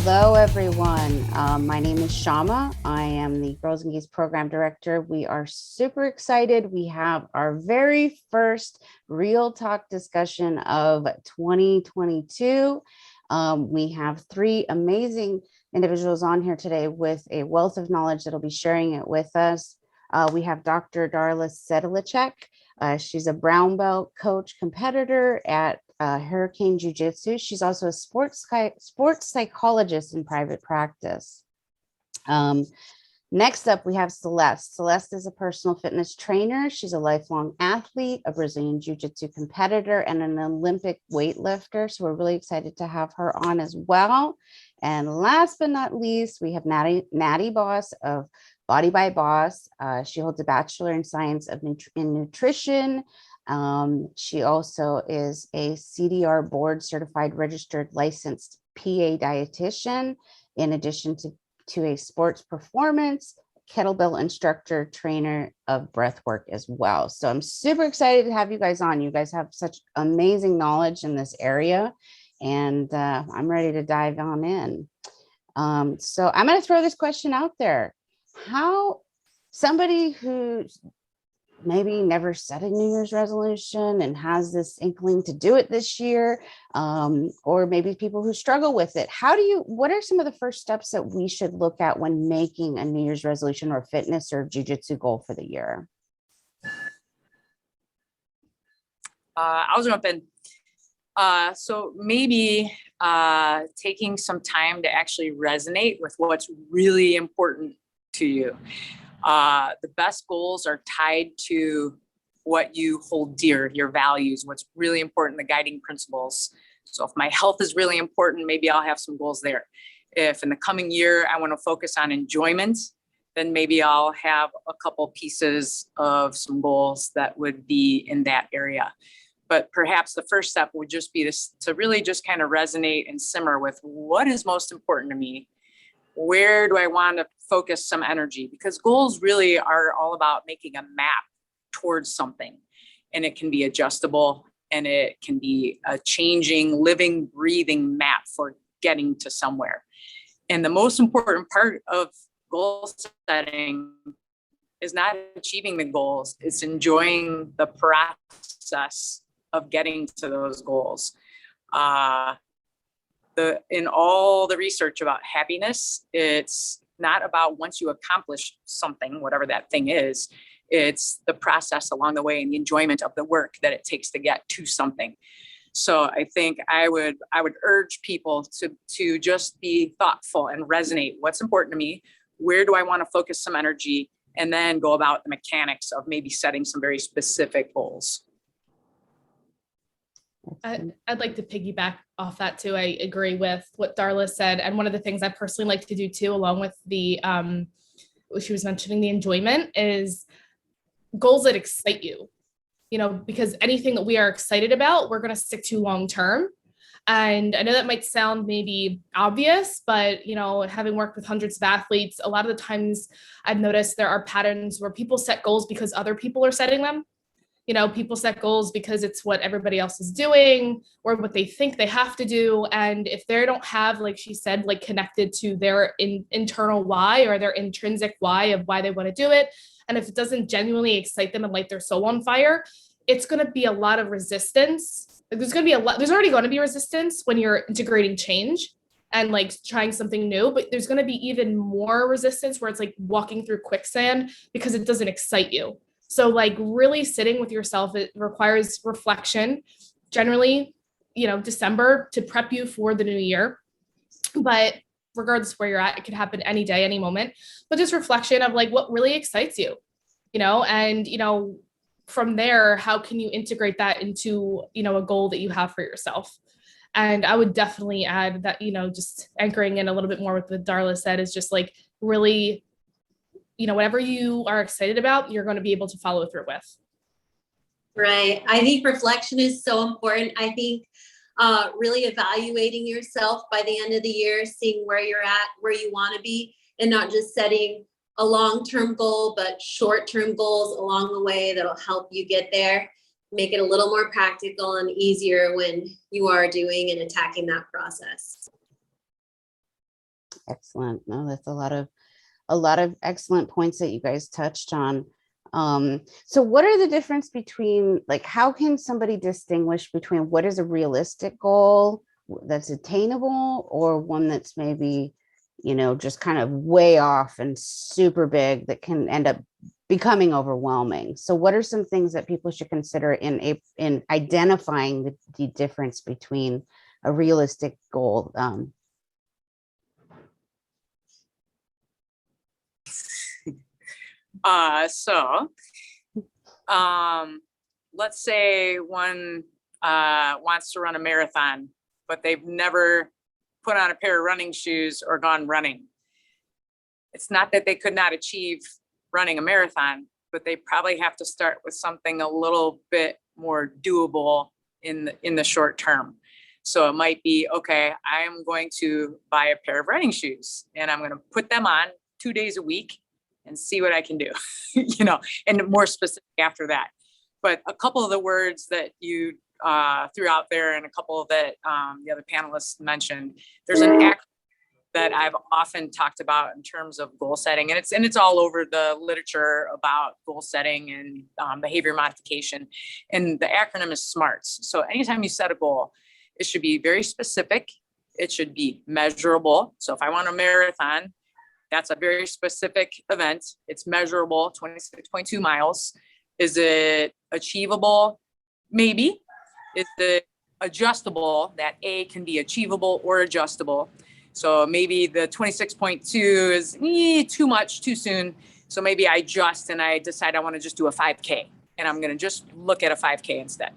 Hello, everyone. My name is Shama. I am the Girls and Geese Program Director. We are super excited. We have our very first Real Talk discussion of 2022. We have three amazing individuals on here today with a wealth of knowledge that'll be sharing it with us. We have Dr. Darla Sedlacek. She's a brown belt coach competitor at Hurricane Jiu-Jitsu. She's also a sports psychologist in private practice. Next up, we have Celeste. Celeste is a personal fitness trainer. She's a lifelong athlete, a Brazilian Jiu-Jitsu competitor, and an Olympic weightlifter. So we're really excited to have her on as well. And last but not least, we have Nattie Boss of Body by Boss. She holds a Bachelor in Science in Nutrition. She also is a CDR board certified registered licensed PA dietitian, in addition to a sports performance, kettlebell instructor, trainer of breath work as well. So I'm super excited to have you guys on. You guys have such amazing knowledge in this area, and I'm ready to dive on in. So I'm going to throw this question out there. How somebody who's maybe never set a New Year's resolution and has this inkling to do it this year, or maybe people who struggle with it. What are some of the first steps that we should look at when making a New Year's resolution or fitness or jiu-jitsu goal for the year? I'll jump in. So maybe taking some time to actually resonate with what's really important to you. The best goals are tied to what you hold dear, your values, what's really important, the guiding principles. So if my health is really important, maybe I'll have some goals there. If in the coming year, I want to focus on enjoyment, then maybe I'll have a couple pieces of some goals that would be in that area. But perhaps the first step would just be to really just kind of resonate and simmer with what is most important to me. Where do I want to focus some energy? Because goals really are all about making a map towards something. And it can be adjustable, and it can be a changing, living, breathing map for getting to somewhere. And the most important part of goal setting is not achieving the goals, it's enjoying the process of getting to those goals. In all the research about happiness, it's not about once you accomplish something, whatever that thing is, it's the process along the way and the enjoyment of the work that it takes to get to something. So I think I would urge people to just be thoughtful and resonate. What's important to me? Where do I want to focus some energy? And then go about the mechanics of maybe setting some very specific goals. I'd like to piggyback off that too. I agree with what Darla said. And one of the things I personally like to do too, along with the, what she was mentioning, the enjoyment, is goals that excite you, because anything that we are excited about, we're going to stick to long-term. And I know that might sound maybe obvious, but, having worked with hundreds of athletes, a lot of the times I've noticed there are patterns where people set goals because other people are setting them. People set goals because it's what everybody else is doing or what they think they have to do. And if they don't have, like she said, like connected to their internal why or their intrinsic why of why they want to do it, and if it doesn't genuinely excite them and light their soul on fire, it's going to be a lot of resistance. There's already going to be resistance when you're integrating change and like trying something new, but there's going to be even more resistance where it's like walking through quicksand because it doesn't excite you. So like really sitting with yourself, it requires reflection, generally, December to prep you for the new year. But regardless of where you're at, it could happen any day, any moment, but just reflection of like what really excites you, and, from there, how can you integrate that into, a goal that you have for yourself? And I would definitely add that, just anchoring in a little bit more with what Darla said is just like really, whatever you are excited about, you're going to be able to follow through with. Right. I think reflection is so important. I think really evaluating yourself by the end of the year, seeing where you're at, where you want to be, and not just setting a long-term goal, but short-term goals along the way that'll help you get there, make it a little more practical and easier when you are doing and attacking that process. Excellent. No, that's a lot of excellent points that you guys touched on. So what are the difference between, like, how can somebody distinguish between what is a realistic goal that's attainable or one that's maybe, you know, just kind of way off and super big that can end up becoming overwhelming? So what are some things that people should consider in identifying the difference between a realistic goal? So let's say one wants to run a marathon, but they've never put on a pair of running shoes or gone running. It's not that they could not achieve running a marathon, but they probably have to start with something a little bit more doable in the short term. So it might be, okay, I am going to buy a pair of running shoes and I'm going to put them on 2 days a week and see what I can do, you know, and more specific after that. But a couple of the words that you threw out there and a couple that the other panelists mentioned, there's an acronym that I've often talked about in terms of goal setting, and it's all over the literature about goal setting and behavior modification. And the acronym is SMARTS. So anytime you set a goal, it should be very specific. It should be measurable. So if I want a marathon, that's a very specific event. It's measurable, 26.2 miles. Is it achievable? Maybe. Is it adjustable? That A can be achievable or adjustable. So maybe the 26.2 is too much, too soon. So maybe I adjust and I decide I want to just do a 5K and I'm going to just look at a 5K instead.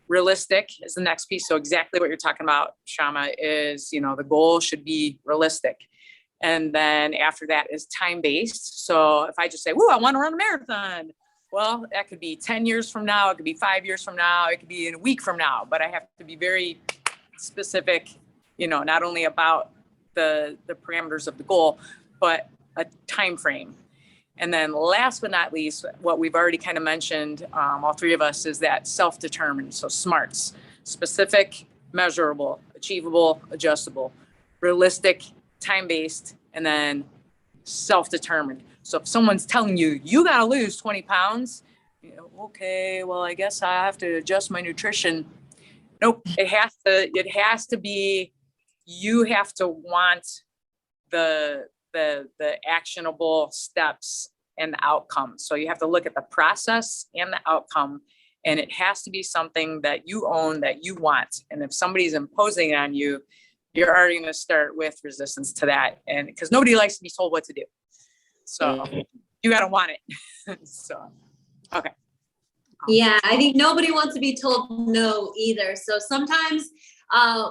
Realistic is the next piece. So exactly what you're talking about, Shama, is, you know, the goal should be realistic. And then after that is time-based. So if I just say, whoa, I want to run a marathon. Well, that could be 10 years from now. It could be 5 years from now. It could be in a week from now. But I have to be very specific, you know, not only about the parameters of the goal, but a time frame. And then last but not least, what we've already kind of mentioned, all three of us, is that self-determined. So SMARTS: specific, measurable, achievable, adjustable, realistic, time-based, and then self-determined. So if someone's telling you, you got to lose 20 pounds, you know, okay, well, I guess I have to adjust my nutrition. Nope, it has to be, you have to want the actionable steps and the outcome. So you have to look at the process and the outcome, and it has to be something that you own, that you want. And if somebody's imposing it on you, you're already going to start with resistance to that. And because nobody likes to be told what to do. So you got to want it. So, okay. Yeah, I think nobody wants to be told no either. So sometimes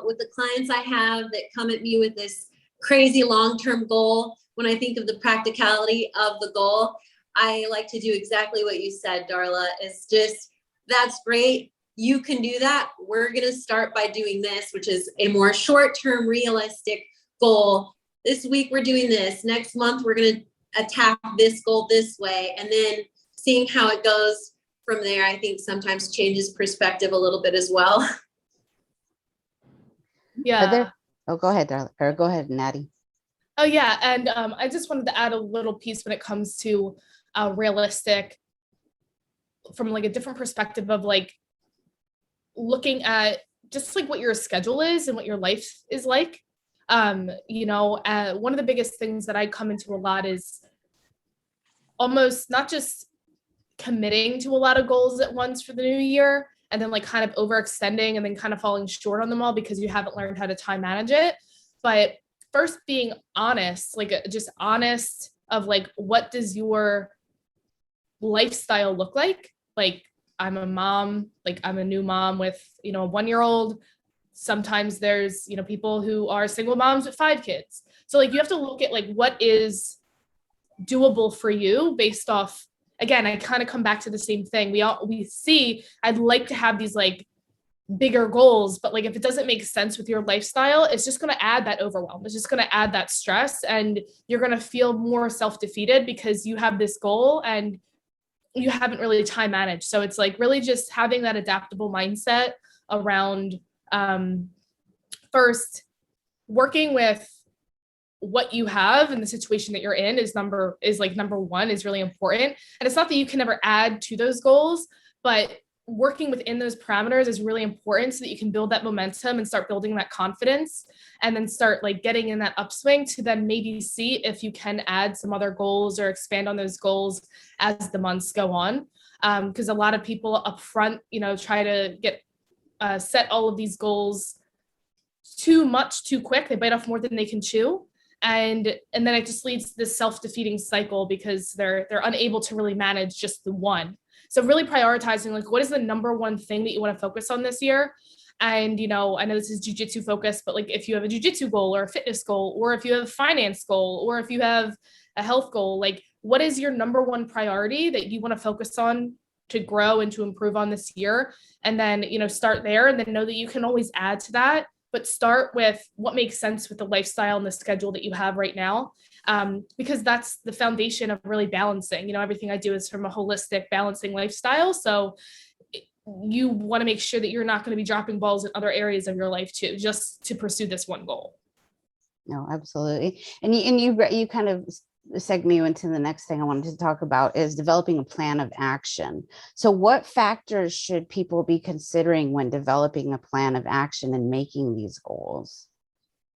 with the clients I have that come at me with this crazy long-term goal, when I think of the practicality of the goal, I like to do exactly what you said, Darla. It's just, that's great. You can do that. We're going to start by doing this, which is a more short-term, realistic goal. This week, we're doing this. Next month, we're going to attack this goal this way. And then seeing how it goes from there, I think sometimes changes perspective a little bit as well. Yeah. Go ahead, Darla, or go ahead, Nattie. Oh, yeah. And I just wanted to add a little piece when it comes to realistic, from like a different perspective of like looking at just like what your schedule is and what your life is like. You know, one of the biggest things that I come into a lot is almost not just committing to a lot of goals at once for the new year and then like kind of overextending and then kind of falling short on them all because you haven't learned how to time manage it. But first being honest, like just honest of like, what does your lifestyle look like? Like, I'm a mom, like I'm a new mom with, you know, a 1-year-old. Sometimes there's, you know, people who are single moms with 5 kids. So like, you have to look at like, what is doable for you based off, again, I kind of come back to the same thing. We see, I'd like to have these like bigger goals, but like, if it doesn't make sense with your lifestyle, it's just going to add that overwhelm. It's just going to add that stress, and you're going to feel more self-defeated because you have this goal and you haven't really time managed. So it's like really just having that adaptable mindset around first working with what you have and the situation that you're in is number one is really important. And it's not that you can never add to those goals, but working within those parameters is really important so that you can build that momentum and start building that confidence, and then start like getting in that upswing to then maybe see if you can add some other goals or expand on those goals as the months go on. Because a lot of people up front, try to get set all of these goals too much too quick. They bite off more than they can chew. And then it just leads to this self-defeating cycle because they're unable to really manage just the one. So really prioritizing, like, what is the number one thing that you want to focus on this year? And, I know this is jujitsu focused, but like if you have a jujitsu goal or a fitness goal, or if you have a finance goal, or if you have a health goal, like what is your number one priority that you want to focus on to grow and to improve on this year? And then, start there, and then know that you can always add to that, but start with what makes sense with the lifestyle and the schedule that you have right now. Because that's the foundation of really balancing. Everything I do is from a holistic balancing lifestyle. So you want to make sure that you're not going to be dropping balls in other areas of your life too, just to pursue this one goal. No, absolutely. And you kind of segue me into the next thing I wanted to talk about is developing a plan of action. So what factors should people be considering when developing a plan of action and making these goals?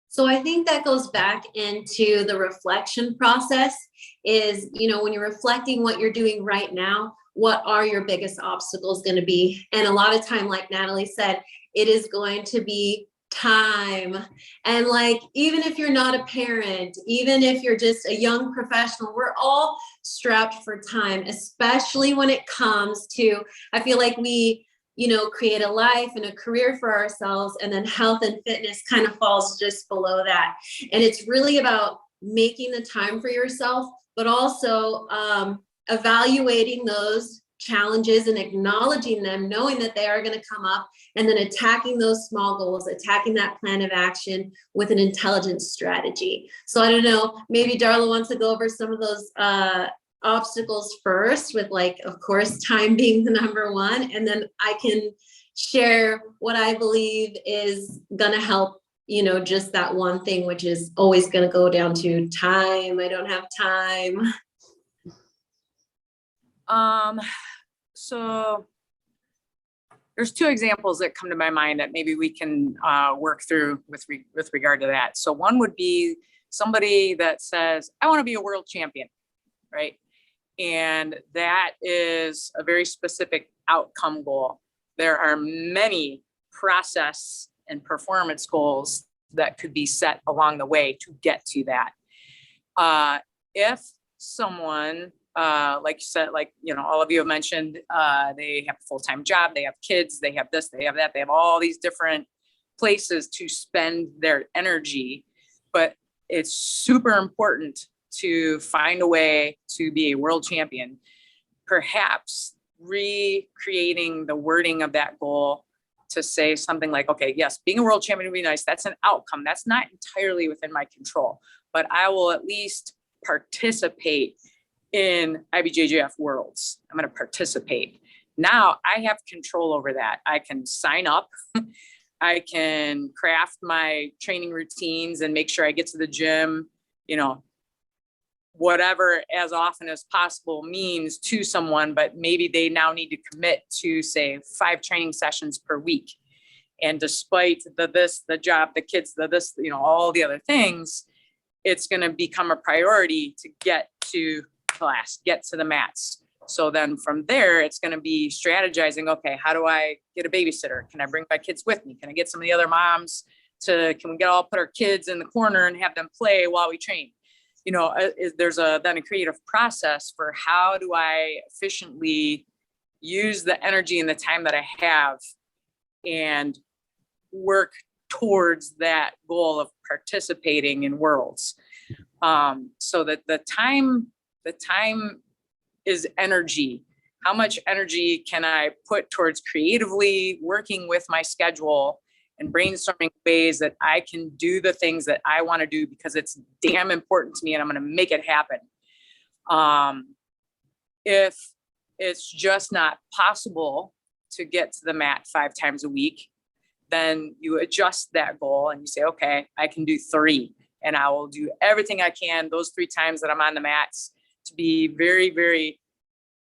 So I think that goes back into the reflection process is, when you're reflecting what you're doing right now, what are your biggest obstacles going to be? And a lot of time, like Natalie said, it is going to be time. And like, even if you're not a parent, even if you're just a young professional, we're all strapped for time, especially when it comes to, I feel like we, create a life and a career for ourselves, and then health and fitness kind of falls just below that. And it's really about making the time for yourself, but also evaluating those challenges and acknowledging them, knowing that they are going to come up, and then attacking those small goals, attacking that plan of action with an intelligent strategy. So I don't know, maybe Darla wants to go over some of those obstacles first, with like, of course, time being the number one, and then I can share what I believe is going to help, just that one thing, which is always going to go down to time. I don't have time. So there's two examples that come to my mind that maybe we can work through with regard to that. So one would be somebody that says, I want to be a world champion, right? And that is a very specific outcome goal. There are many process and performance goals that could be set along the way to get to that. If someone, like you said, all of you have mentioned, they have a full-time job, they have kids, they have this, they have that, they have all these different places to spend their energy, but it's super important to find a way to be a world champion. Perhaps recreating the wording of that goal to say something like, okay, yes, being a world champion would be nice. That's an outcome. That's not entirely within my control, but I will at least participate in IBJJF Worlds. I'm going to participate. Now I have control over that. I can sign up. I can craft my training routines and make sure I get to the gym, whatever as often as possible means to someone, but maybe they now need to commit to, say, 5 training sessions per week. And despite the job, the kids, all the other things, it's going to become a priority to get to class, get to the mats. So then from there, it's going to be strategizing, okay, how do I get a babysitter? Can I bring my kids with me? Can I get some of the other moms can we put our kids in the corner and have them play while we train? There's then a creative process for how do I efficiently use the energy and the time that I have and work towards that goal of participating in worlds. So that the time is energy. How much energy can I put towards creatively working with my schedule and brainstorming ways that I can do the things that I want to do because it's damn important to me and I'm going to make it happen. If it's just not possible to get to the mat 5 times a week, then you adjust that goal and you say, okay, I can do 3. And I will do everything I can those 3 times that I'm on the mats to be very, very,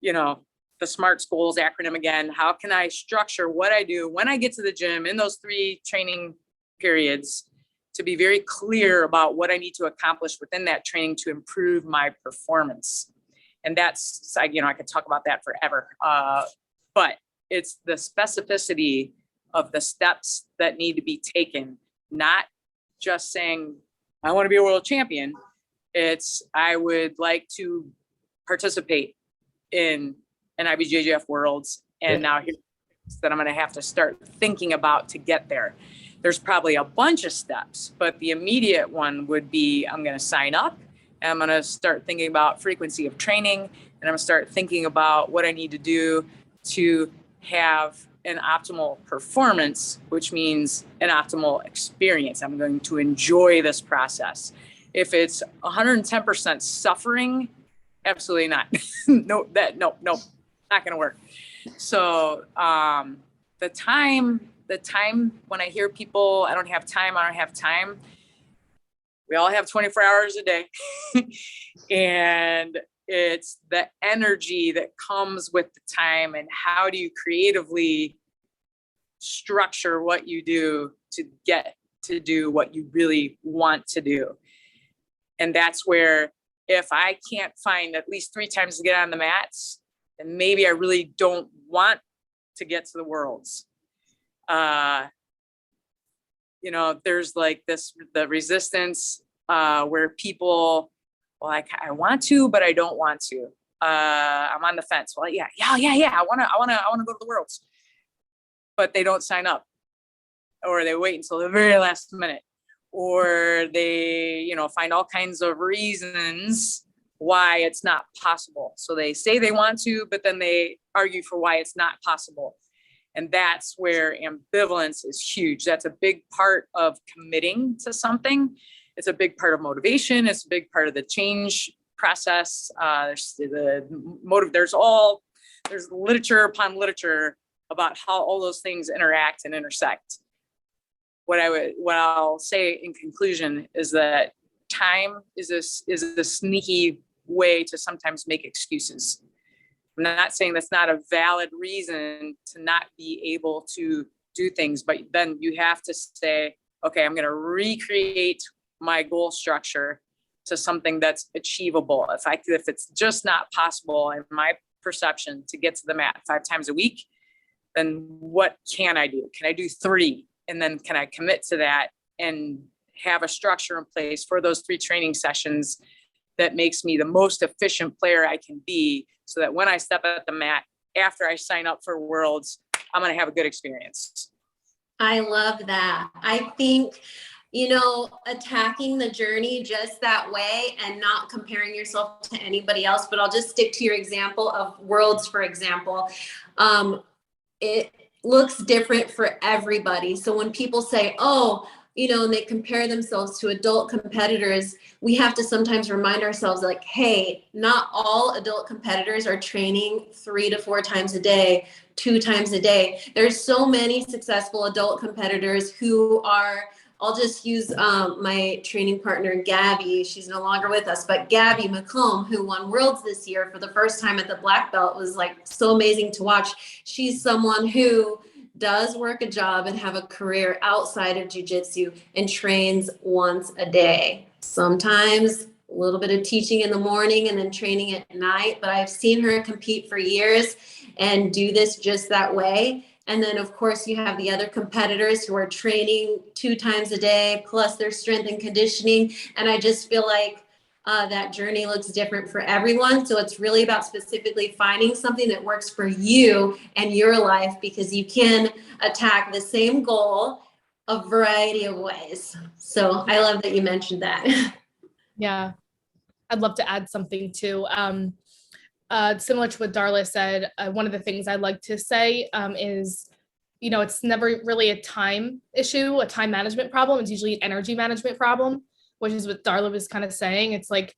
the SMART goals acronym again. How can I structure what I do when I get to the gym in those 3 training periods to be very clear about what I need to accomplish within that training to improve my performance. And that's, I could talk about that forever. But it's the specificity of the steps that need to be taken, not just saying, I want to be a world champion. It's, I would like to participate in an IBJJF Worlds. And now here's that I'm going to have to start thinking about to get there. There's probably a bunch of steps, but the immediate one would be, I'm going to sign up and I'm going to start thinking about frequency of training. And I'm going to start thinking about what I need to do to have an optimal performance, which means an optimal experience. I'm going to enjoy this process. If it's 110% suffering, absolutely not. No, not going to work. So the time when I hear people, I don't have time. We all have 24 hours a day. And it's the energy that comes with the time, and how do you creatively structure what you do to get to do what you really want to do. And that's where, if I can't find at least 3 times to get on the mats, then maybe I really don't want to get to the Worlds. There's like the resistance where people, well, I want to, but I don't want to. I'm on the fence. Well, yeah. I want to go to the Worlds, but they don't sign up, or they wait until the very last minute, or they, find all kinds of reasons why it's not possible. So they say they want to, but then they argue for why it's not possible. And that's where ambivalence is huge. That's a big part of committing to something. It's a big part of motivation. It's a big part of the change process. There's literature upon literature about how all those things interact and intersect. What I'll say in conclusion is that time is a sneaky way to sometimes make excuses. I'm not saying that's not a valid reason to not be able to do things, but then you have to say, okay, I'm going to recreate my goal structure to something that's achievable. If it's just not possible in my perception to get to the mat 5 times a week, then what can I do? Can I do 3? And then can I commit to that and have a structure in place for those 3 training sessions that makes me the most efficient player I can be, so that when I step at the mat after I sign up for Worlds, I'm going to have a good experience. I love that. I think, attacking the journey just that way and not comparing yourself to anybody else, but I'll just stick to your example of Worlds, for example. It looks different for everybody. So when people say, and they compare themselves to adult competitors, we have to sometimes remind ourselves, like, hey, not all adult competitors are training 3 to 4 times a day, 2 times a day. There's so many successful adult competitors who are, I'll just use my training partner, Gabby. She's no longer with us, but Gabby McComb, who won Worlds this year for the first time at the black belt, was like so amazing to watch. She's someone who does work a job and have a career outside of jiu-jitsu and trains once a day. Sometimes a little bit of teaching in the morning and then training at night, but I've seen her compete for years and do this just that way. And then of course you have the other competitors who are training 2 times a day, plus their strength and conditioning. And I just feel like that journey looks different for everyone. So it's really about specifically finding something that works for you and your life, because you can attack the same goal a variety of ways. So I love that you mentioned that. Yeah, I'd love to add something too. Similar to what Darla said, one of the things I like to say is, it's never really a time issue, a time management problem. It's usually an energy management problem, which is what Darla was kind of saying. It's like,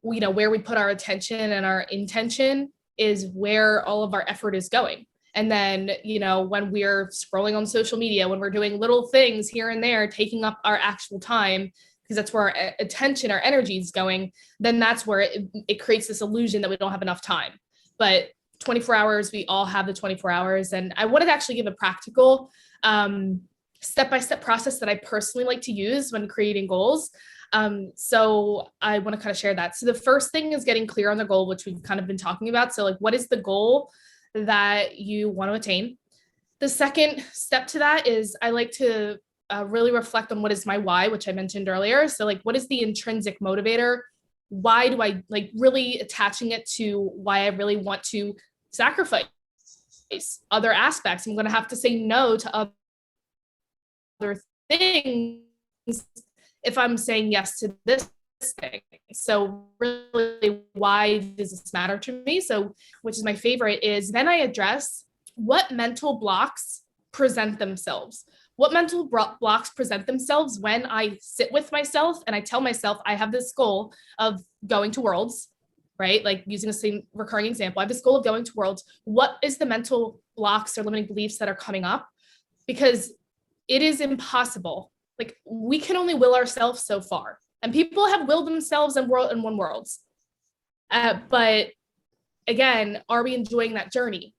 where we put our attention and our intention is where all of our effort is going. And then, when we're scrolling on social media, when we're doing little things here and there, taking up our actual time, because that's where our attention, our energy is going, then that's where it creates this illusion that we don't have enough time. But 24 hours, we all have the 24 hours. And I wanted to actually give a practical step-by-step process that I personally like to use when creating goals. So I want to kind of share that. So the first thing is getting clear on the goal, which we've kind of been talking about. So like, what is the goal that you want to attain? The second step to that is I like to really reflect on what is my why, which I mentioned earlier. So like, what is the intrinsic motivator? Why do I like really attaching it to why I really want to sacrifice other aspects? I'm going to have to say no to other things if I'm saying yes to this thing. So really, why does this matter to me? So, which is my favorite, is then I address what mental blocks present themselves. What mental blocks present themselves when I sit with myself and I tell myself I have this goal of going to Worlds, right? Like using the same recurring example, I have this goal of going to Worlds. What is the mental blocks or limiting beliefs that are coming up? Because it is impossible. Like we can only will ourselves so far, and people have willed themselves and won Worlds. But again, are we enjoying that journey,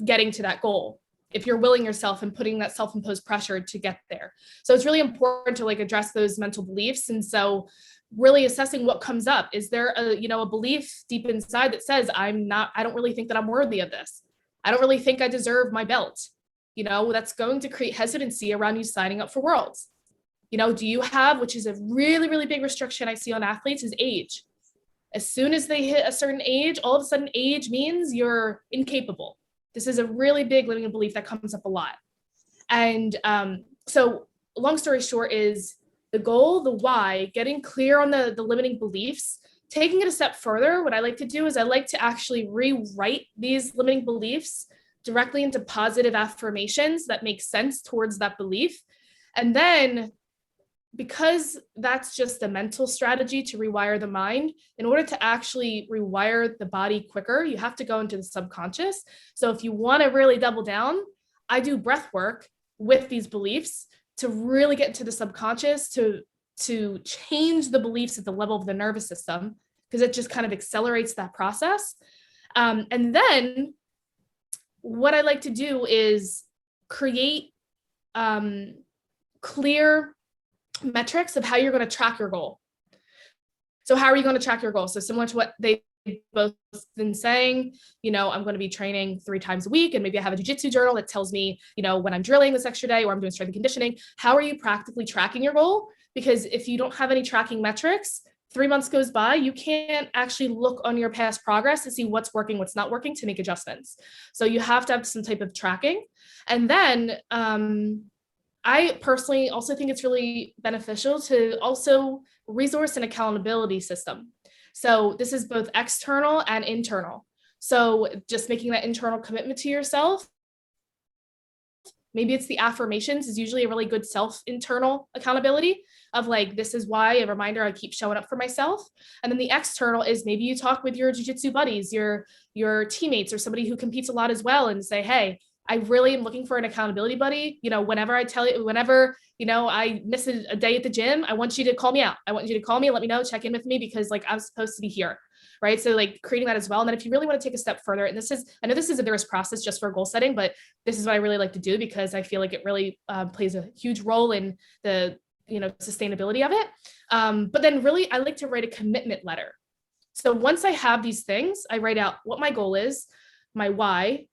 getting to that goal? If you're willing yourself and putting that self-imposed pressure to get there. So it's really important to like address those mental beliefs. And so really assessing what comes up. Is there a belief deep inside that says, I don't really think that I'm worthy of this. I don't really think I deserve my belt. That's going to create hesitancy around you signing up for Worlds. Do you have, which is a really, really big restriction I see on athletes, is age. As soon as they hit a certain age, all of a sudden age means you're incapable. This is a really big limiting belief that comes up a lot. And so long story short is the goal, the why, getting clear on the limiting beliefs, taking it a step further. What I like to do is I like to actually rewrite these limiting beliefs directly into positive affirmations that make sense towards that belief. And then because that's just a mental strategy to rewire the mind, in order to actually rewire the body quicker, you have to go into the subconscious. So if you want to really double down, I do breath work with these beliefs to really get into the subconscious, to change the beliefs at the level of the nervous system, because it just kind of accelerates that process. And then what I like to do is create clear metrics of how you're going to track your goal. So how are you going to track your goal? So similar to what they've both been saying, I'm going to be training 3 times a week, and maybe I have a jiu-jitsu journal that tells me, when I'm drilling this extra day or I'm doing strength and conditioning. How are you practically tracking your goal? Because if you don't have any tracking metrics, 3 months goes by, you can't actually look on your past progress to see what's working, what's not working, to make adjustments. So you have to have some type of tracking. And then I personally also think it's really beneficial to also resource an accountability system. So this is both external and internal. So just making that internal commitment to yourself. Maybe it's the affirmations is usually a really good internal accountability of like, this is why, a reminder I keep showing up for myself. And then the external is maybe you talk with your jiu-jitsu buddies, your teammates, or somebody who competes a lot as well, and say, hey, I really am looking for an accountability buddy. Whenever I miss a day at the gym, I want you to call me out. I want you to call me and let me know, check in with me, because like I'm supposed to be here. Right. So like creating that as well. And then if you really want to take a step further, and I know this is a rigorous process just for goal setting, but this is what I really like to do because I feel like it really plays a huge role in the, sustainability of it. But then really, I like to write a commitment letter. So once I have these things, I write out what my goal is, my why,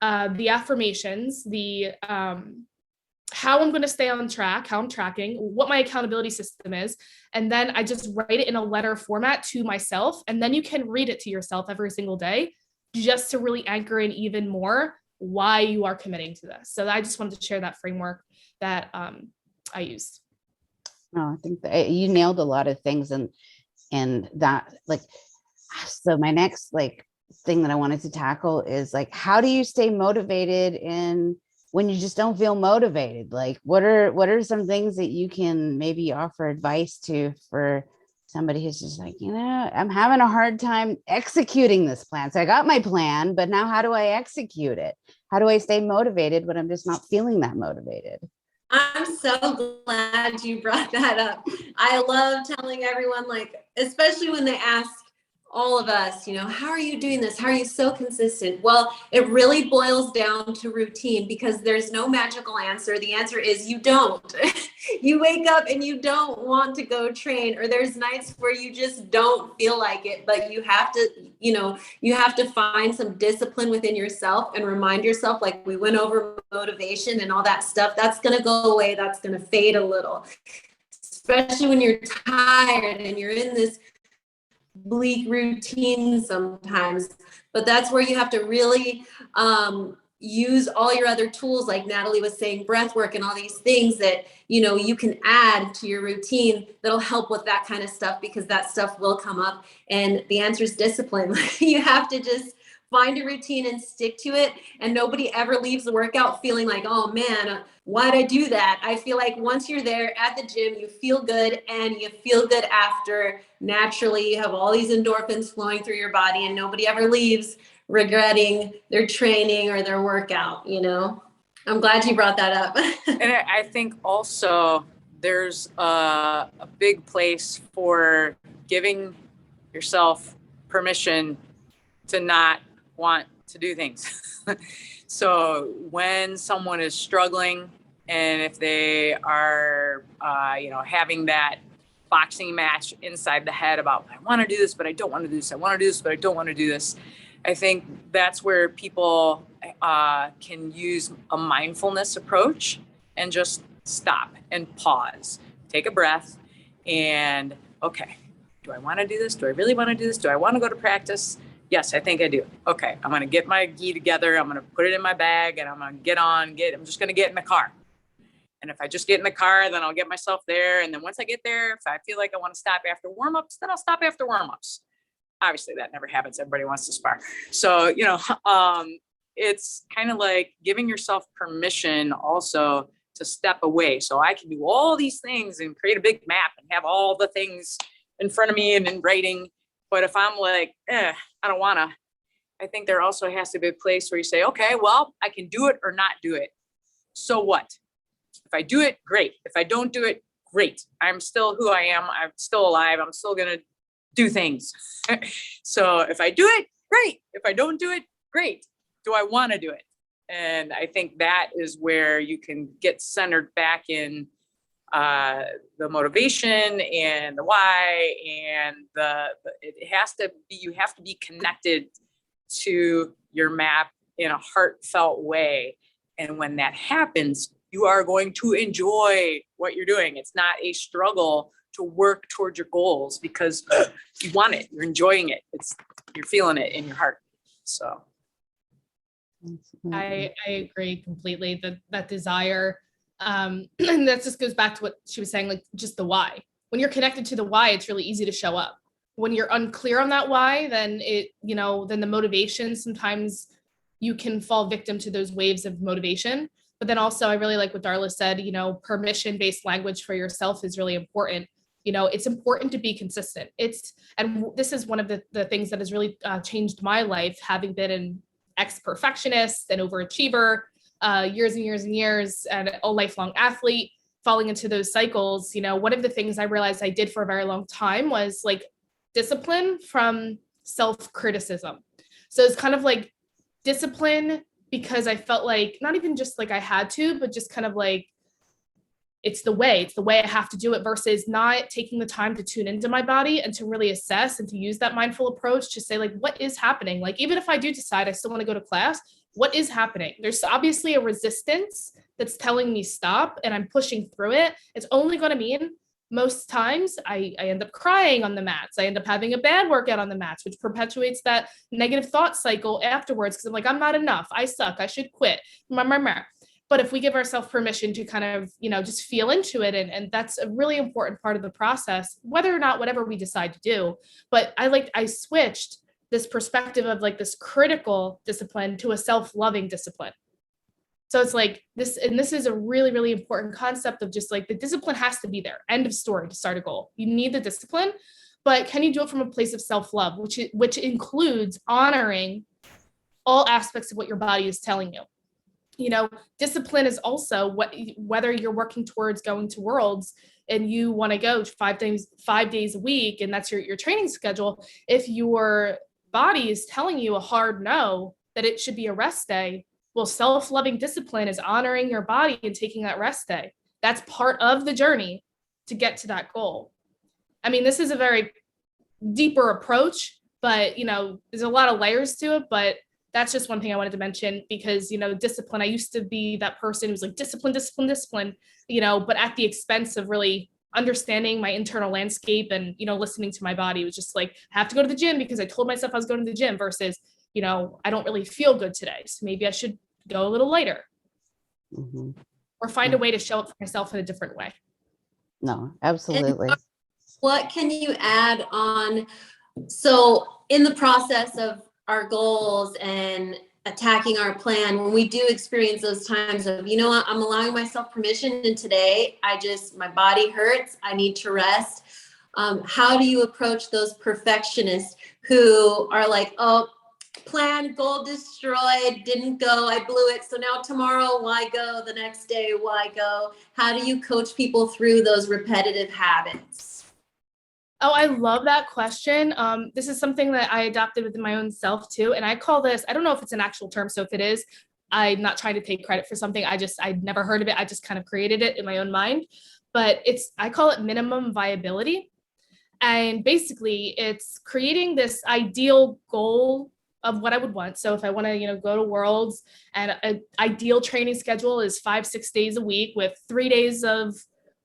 the affirmations, the how I'm going to stay on track, how I'm tracking, what my accountability system is. And then I just write it in a letter format to myself. And then you can read it to yourself every single day just to really anchor in even more why you are committing to this. So I just wanted to share that framework that I use. No, I think that you nailed a lot of things, and that so my next thing that I wanted to tackle is how do you stay motivated when you just don't feel motivated? What are some things that you can maybe offer advice to for somebody who's just I'm having a hard time executing this plan. So I got my plan, but now how do I execute it? How do I stay motivated when I'm just not feeling that motivated? I'm so glad you brought that up. I love telling everyone, like, especially when they ask all of us, how are you doing this? How are you so consistent? Well, it really boils down to routine because there's no magical answer. The answer is you don't. You wake up and you don't want to go train, or there's nights where you just don't feel like it, but you have to, you have to find some discipline within yourself and remind yourself, like we went over motivation and all that stuff, that's going to go away. That's going to fade a little, especially when you're tired and you're in this bleak routine sometimes. But that's where you have to really use all your other tools, like Natalie was saying, breath work and all these things that you can add to your routine that'll help with that kind of stuff, because that stuff will come up. And the answer is discipline. You have to just find a routine and stick to it. And nobody ever leaves the workout feeling like, oh man, why'd I do that? I feel like once you're there at the gym, you feel good, and you feel good after. Naturally, you have all these endorphins flowing through your body, and nobody ever leaves regretting their training or their workout. I'm glad you brought that up. And I think also there's a big place for giving yourself permission to not want to do things. So when someone is struggling, and if they are, having that boxing match inside the head about, I want to do this, but I don't want to do this. I want to do this, but I don't want to do this. I think that's where people can use a mindfulness approach and just stop and pause, take a breath, and okay, do I want to do this? Do I really want to do this? Do I want to go to practice? Yes, I think I do. Okay, I'm going to get my gi together. I'm going to put it in my bag, and I'm going to I'm just going to get in the car. And if I just get in the car, then I'll get myself there. And then once I get there, if I feel like I want to stop after warm-ups, then I'll stop after warm-ups. Obviously that never happens. Everybody wants to spar. So, it's kind of like giving yourself permission also to step away. So I can do all these things and create a big map and have all the things in front of me and in writing. But if I'm like, I don't want to, I think there also has to be a place where you say, okay, well, I can do it or not do it. So what? If I do it, great. If I don't do it, great. I'm still who I am. I'm still alive. I'm still going to do things. So if I do it, great. If I don't do it, great. Do I want to do it? And I think that is where you can get centered back in the motivation and the why, and it has to be, you have to be connected to your map in a heartfelt way. And when that happens, you are going to enjoy what you're doing. It's not a struggle to work towards your goals because you want it, you're enjoying it. You're feeling it in your heart. So. I agree completely that desire. And that just goes back to what she was saying, like just the why. When you're connected to the why, it's really easy to show up. When you're unclear on that why, then then the motivation, sometimes you can fall victim to those waves of motivation. But then also I really like what Darla said, permission-based language for yourself is really important. It's important to be consistent. And this is one of the things that has really changed my life, having been an ex-perfectionist and overachiever, years and years and years, and a lifelong athlete, falling into those cycles. One of the things I realized I did for a very long time was like discipline from self-criticism. So it's kind of like discipline because I felt like, not even just like I had to, but just kind of like, it's the way I have to do it, versus not taking the time to tune into my body and to really assess and to use that mindful approach to say, like, what is happening? Like, even if I do decide I still want to go to class, what is happening? There's obviously a resistance that's telling me stop, and I'm pushing through it. It's only going to mean most times I end up crying on the mats. I end up having a bad workout on the mats, which perpetuates that negative thought cycle afterwards. Cause I'm like, I'm not enough. I suck. I should quit. But if we give ourselves permission to kind of, just feel into it, and that's a really important part of the process, whether or not whatever we decide to do. But I switched this perspective of like this critical discipline to a self-loving discipline. So it's like this, and this is a really, really important concept of just like the discipline has to be there. End of story to start a goal. You need the discipline, but can you do it from a place of self-love, which includes honoring all aspects of what your body is telling you? discipline is also whether you're working towards going to Worlds and you want to go 5 days a week, and that's your training schedule. If your body is telling you a hard no, that it should be a rest day, well, self-loving discipline is honoring your body and taking that rest day. That's part of the journey to get to that goal. I mean, this is a very deeper approach, but there's a lot of layers to it, but that's just one thing I wanted to mention, because discipline, I used to be that person who was like discipline, but at the expense of really understanding my internal landscape and listening to my body. It was just like, I have to go to the gym because I told myself I was going to the gym, versus I don't really feel good today, so maybe I should go a little lighter. Mm-hmm. Or find a way to show up for myself in a different way. No, absolutely. And what can you add on? So in the process of our goals and attacking our plan, when we do experience those times of, what, I'm allowing myself permission, and today my body hurts, I need to rest. How do you approach those perfectionists who are like, oh, plan, goal destroyed, didn't go, I blew it, so now tomorrow, why go? The next day, why go? How do you coach people through those repetitive habits? Oh, I love that question. This is something that I adopted within my own self too. And I call this, I don't know if it's an actual term, so if it is, I'm not trying to take credit for something. I'd never heard of it. I just kind of created it in my own mind. But I call it minimum viability. And basically it's creating this ideal goal of what I would want. So if I want to, go to Worlds, and an ideal training schedule is 5-6 days a week with 3 days of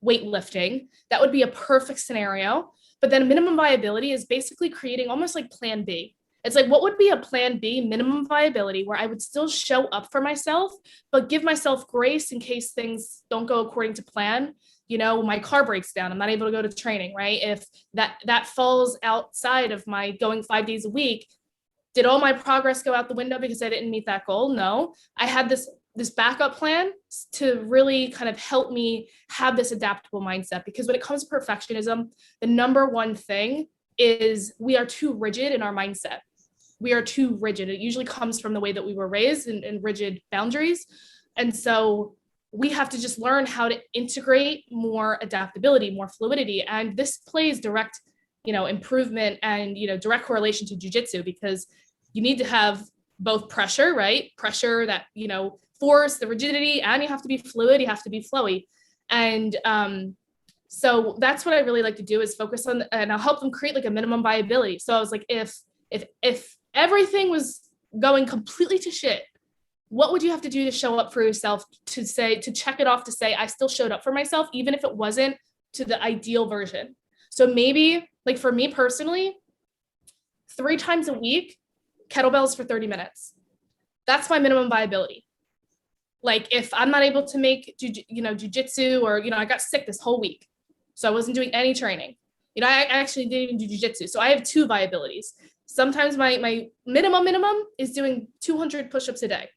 weightlifting, that would be a perfect scenario. But then minimum viability is basically creating almost like plan B. It's like, what would be a plan B, minimum viability, where I would still show up for myself, but give myself grace in case things don't go according to plan. My car breaks down, I'm not able to go to training, right? If that falls outside of my going 5 days a week, did all my progress go out the window because I didn't meet that goal? No, I had this backup plan to really kind of help me have this adaptable mindset. Because when it comes to perfectionism, the number one thing is we are too rigid in our mindset. We are too rigid. It usually comes from the way that we were raised in rigid boundaries. And so we have to just learn how to integrate more adaptability, more fluidity. And this plays direct improvement and, direct correlation to jujitsu, because you need to have both pressure, right? Pressure that, force, the rigidity, and you have to be fluid, you have to be flowy. And so that's what I really like to do, is focus on, and I'll help them create like a minimum viability. So I was like, if everything was going completely to shit, what would you have to do to show up for yourself, to check it off, to say, I still showed up for myself, even if it wasn't to the ideal version? So maybe, like for me personally, 3 times a week, kettlebells for 30 minutes. That's my minimum viability. Like if I'm not able to make, jujitsu, or, I got sick this whole week, so I wasn't doing any training. I actually didn't even do jujitsu. So I have 2 viabilities. Sometimes my minimum is doing 200 push-ups a day.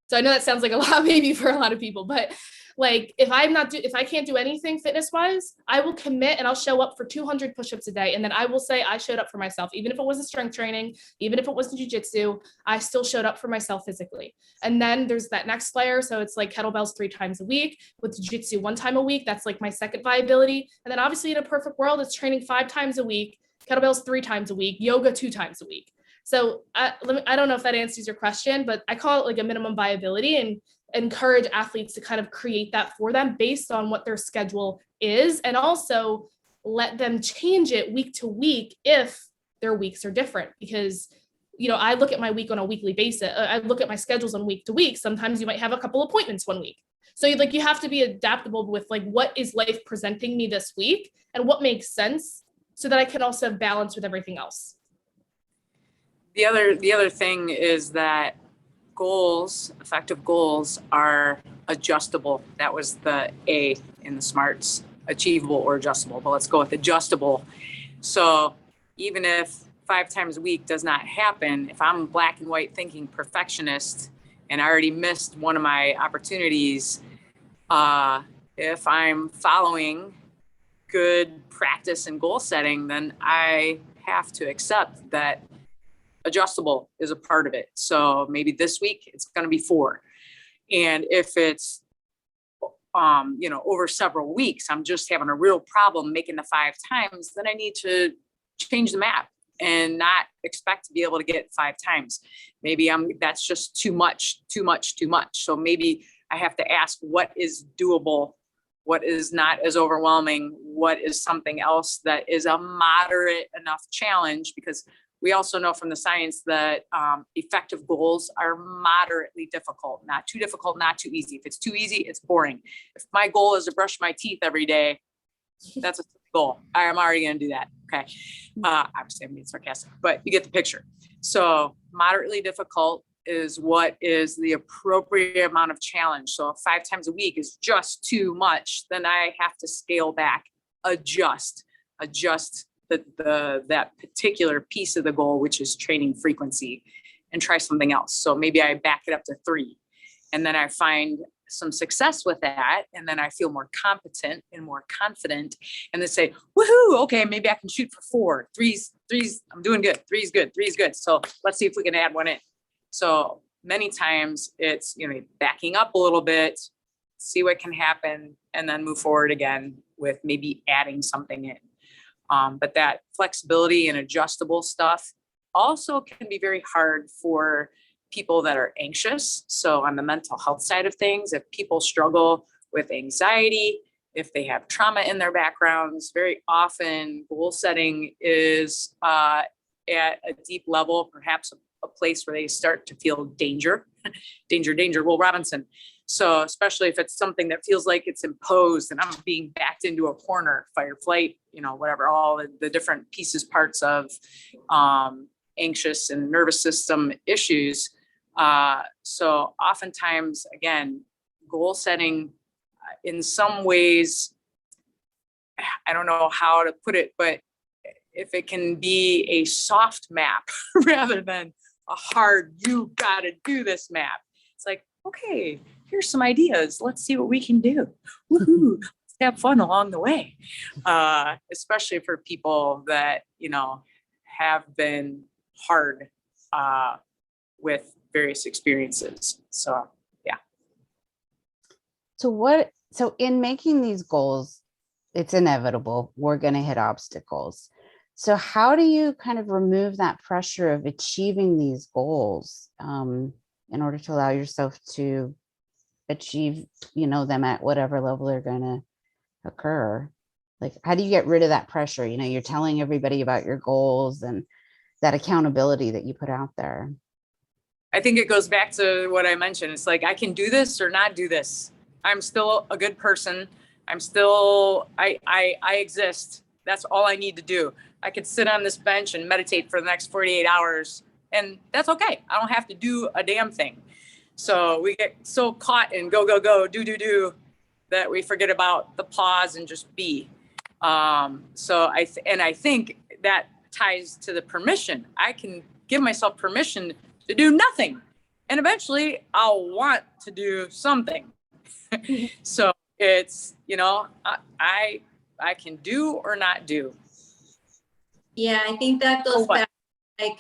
So I know that sounds like a lot maybe for a lot of people, but like if I can't do anything fitness wise, I will commit and I'll show up for 200 push-ups a day. And then I will say I showed up for myself, even if it wasn't strength training, even if it wasn't jujitsu, I still showed up for myself physically. And then there's that next layer. So it's like kettlebells 3 times a week, with jujitsu 1 time a week. That's like my second viability. And then obviously in a perfect world, it's training 5 times a week, kettlebells 3 times a week, yoga 2 times a week. So I don't know if that answers your question, but I call it like a minimum viability, and encourage athletes to kind of create that for them based on what their schedule is, and also let them change it week to week if their weeks are different. Because, I look at my week on a weekly basis. I look at my schedules on week to week. Sometimes you might have a couple appointments one week. So you have to be adaptable with like, what is life presenting me this week and what makes sense, so that I can also balance with everything else. The other thing is that effective goals are adjustable. That was the A in the SMARTs, achievable or adjustable, but let's go with adjustable. So even if 5 times a week does not happen, if I'm black and white thinking perfectionist and I already missed one of my opportunities, if I'm following good practice and goal setting, then I have to accept that adjustable is a part of it. So maybe this week it's going to be 4. And if it's, over several weeks, I'm just having a real problem making the 5 times, then I need to change the map and not expect to be able to get 5 times. Maybe that's just too much. So maybe I have to ask what is doable, what is not as overwhelming, what is something else that is a moderate enough challenge, because we also know from the science that effective goals are moderately difficult, not too difficult, not too easy. If it's too easy, it's boring. If my goal is to brush my teeth every day, that's a goal. I'm already going to do that. Okay. Obviously I'm being sarcastic, but you get the picture. So moderately difficult is what is the appropriate amount of challenge. So if 5 times a week is just too much, then I have to scale back, adjust that particular piece of the goal, which is training frequency, and try something else. So maybe I back it up to 3, and then I find some success with that. And then I feel more competent and more confident, and then say, woohoo, okay, maybe I can shoot for 4. Threes, I'm doing good. 3's good. 3's good. So let's see if we can add 1 in. So many times it's, backing up a little bit, see what can happen, and then move forward again with maybe adding something in. But that flexibility and adjustable stuff also can be very hard for people that are anxious. So on the mental health side of things, if people struggle with anxiety, if they have trauma in their backgrounds, very often goal setting is at a deep level, perhaps a place where they start to feel danger, Will Robinson. So especially if it's something that feels like it's imposed and I'm being backed into a corner, fight or flight, whatever, all the different parts of anxious and nervous system issues. So oftentimes, again, goal setting in some ways, I don't know how to put it, but if it can be a soft map rather than a hard, you got to do this map. It's like, okay, here's some ideas. Let's see what we can do. Woohoo! Let's have fun along the way. Especially for people that, have been hard with various experiences. So, yeah. So in making these goals, it's inevitable. We're going to hit obstacles. So how do you kind of remove that pressure of achieving these goals in order to allow yourself to achieve, them at whatever level they're going to occur? Like, how do you get rid of that pressure? You're telling everybody about your goals and that accountability that you put out there. I think it goes back to what I mentioned. It's like, I can do this or not do this. I'm still a good person. I'm still, I exist. That's all I need to do. I could sit on this bench and meditate for the next 48 hours, and that's okay. I don't have to do a damn thing. So we get so caught in go, do, that we forget about the pause and just be. So I think that ties to the permission. I can give myself permission to do nothing, and eventually I'll want to do something. So it's, I can do or not do. Yeah, I think that goes back to like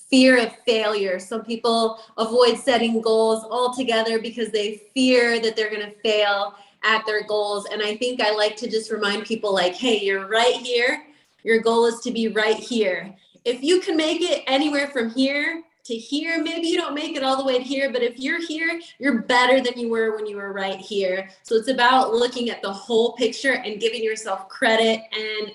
fear of failure. Some people avoid setting goals altogether because they fear that they're going to fail at their goals. And I think I like to just remind people like, hey, you're right here. Your goal is to be right here. If you can make it anywhere from here to here, maybe you don't make it all the way to here, but if you're here, you're better than you were when you were right here. So it's about looking at the whole picture and giving yourself credit and,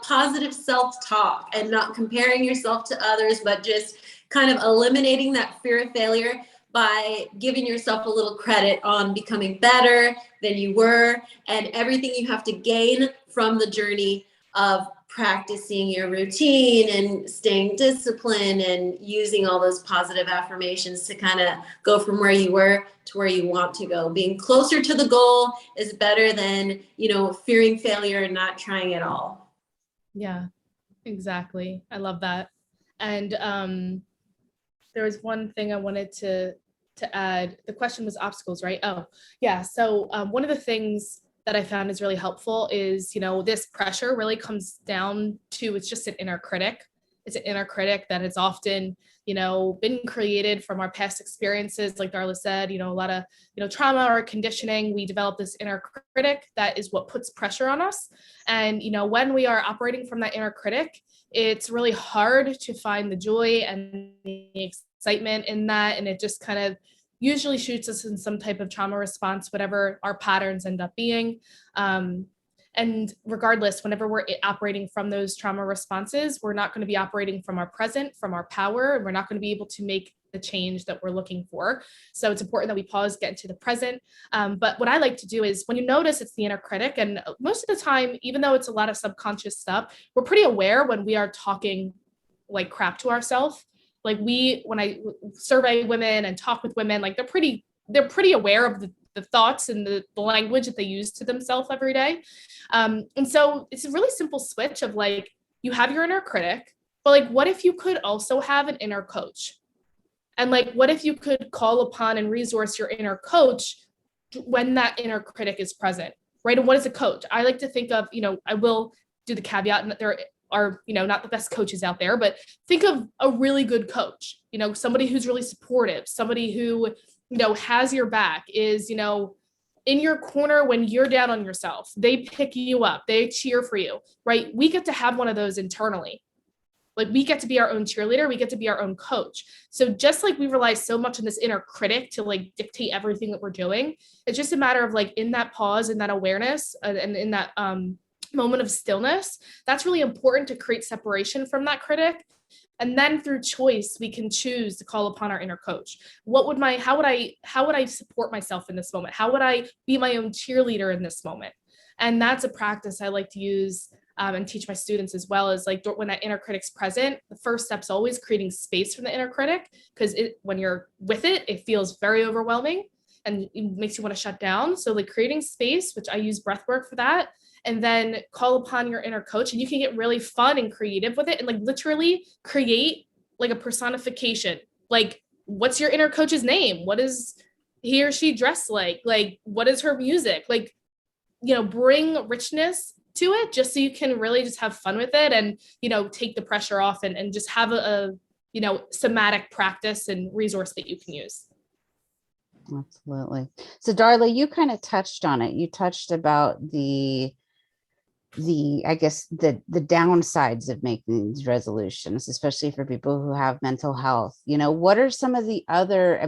positive self-talk and not comparing yourself to others, but just kind of eliminating that fear of failure by giving yourself a little credit on becoming better than you were and everything you have to gain from the journey of practicing your routine and staying disciplined and using all those positive affirmations to kind of go from where you were to where you want to go. Being closer to the goal is better than, fearing failure and not trying at all. Yeah, exactly. I love that. And there was one thing I wanted to add. The question was obstacles, right? Oh, yeah. So one of the things that I found is really helpful is, this pressure really comes down to, it's just an inner critic. it's an inner critic that has often, been created from our past experiences. Like Darla said, a lot of, trauma or conditioning, we develop this inner critic that is what puts pressure on us. And, when we are operating from that inner critic, it's really hard to find the joy and the excitement in that. And it just kind of usually shoots us in some type of trauma response, whatever our patterns end up being. And regardless, whenever we're operating from those trauma responses, we're not going to be operating from our present, from our power, and we're not going to be able to make the change that we're looking for. So it's important that we pause, get into the present. But what I like to do is when you notice it's the inner critic, and most of the time, even though it's a lot of subconscious stuff, we're pretty aware when we are talking like crap to ourselves. Like when I survey women and talk with women, like they're pretty aware of the thoughts and the language that they use to themselves every day. And so it's a really simple switch of like, you have your inner critic, but like, what if you could also have an inner coach? And like, what if you could call upon and resource your inner coach when that inner critic is present, right? And what is a coach? I like to think of, I will do the caveat that there are, not the best coaches out there, but think of a really good coach, somebody who's really supportive, somebody who, has your back, is, in your corner when you're down on yourself. They pick you up, they cheer for you, right? We get to have one of those internally. Like we get to be our own cheerleader, we get to be our own coach. So just like we rely so much on this inner critic to like dictate everything that we're doing, it's just a matter of like in that pause, in that awareness, and in that moment of stillness, that's really important to create separation from that critic. And then through choice, we can choose to call upon our inner coach. How would I support myself in this moment? How would I be my own cheerleader in this moment? And that's a practice I like to use and teach my students as well, is like when that inner critic's present, the first step is always creating space from the inner critic, because when you're with it, it feels very overwhelming and it makes you want to shut down. So like creating space, which I use breath work for that, and then call upon your inner coach, and you can get really fun and creative with it and like literally create like a personification. Like, what's your inner coach's name? What is he or she dressed like? Like, what is her music? Like, bring richness to it just so you can really just have fun with it and, take the pressure off and just have a somatic practice and resource that you can use. Absolutely. So Darla, you kind of touched on it. You touched about the I guess the downsides of making these resolutions, especially for people who have mental health. What are some of the other,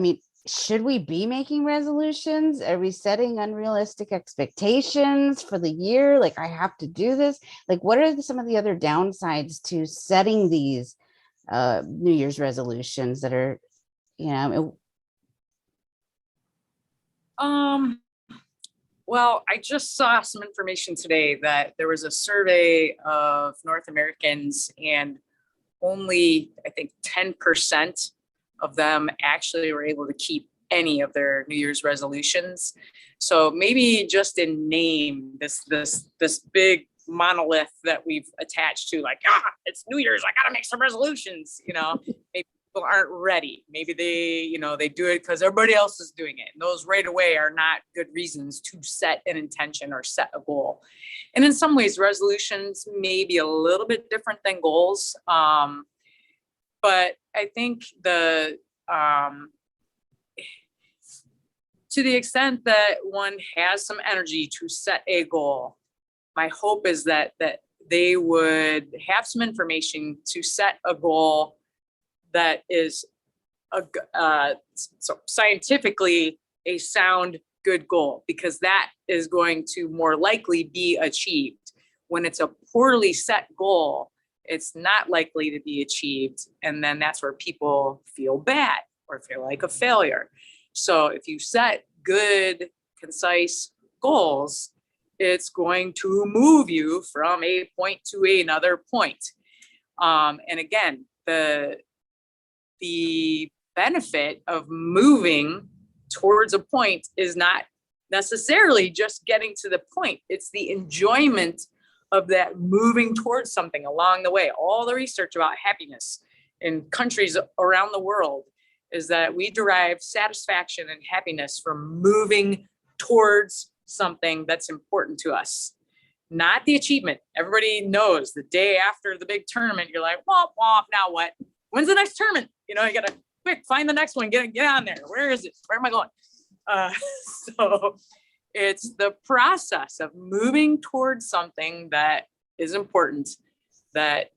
should we be making resolutions? Are we setting unrealistic expectations for the year? Like, I have to do this. Like, what are some of the other downsides to setting these New Year's resolutions that are, Well, I just saw some information today that there was a survey of North Americans, and only, I think, 10% of them actually were able to keep any of their New Year's resolutions. So maybe just in name, this big monolith that we've attached to, like, it's New Year's, I gotta make some resolutions, maybe people aren't ready. Maybe they do it because everybody else is doing it. And those right away are not good reasons to set an intention or set a goal. And in some ways, resolutions may be a little bit different than goals. But I think to the extent that one has some energy to set a goal, my hope is that they would have some information to set a goal that is so scientifically a sound, good goal, because that is going to more likely be achieved. When it's a poorly set goal, it's not likely to be achieved. And then that's where people feel bad or feel like a failure. So if you set good, concise goals, it's going to move you from a point to another point. And again, the benefit of moving towards a point is not necessarily just getting to the point. It's the enjoyment of that moving towards something along the way. All the research about happiness in countries around the world is that we derive satisfaction and happiness from moving towards something that's important to us. not the achievement. Everybody knows the day after the big tournament, you're like, womp, womp, now what? When's the next tournament? You know, you got to quick find the next one, get on there. Where is it? Where am I going? So it's the process of moving towards something that is important, that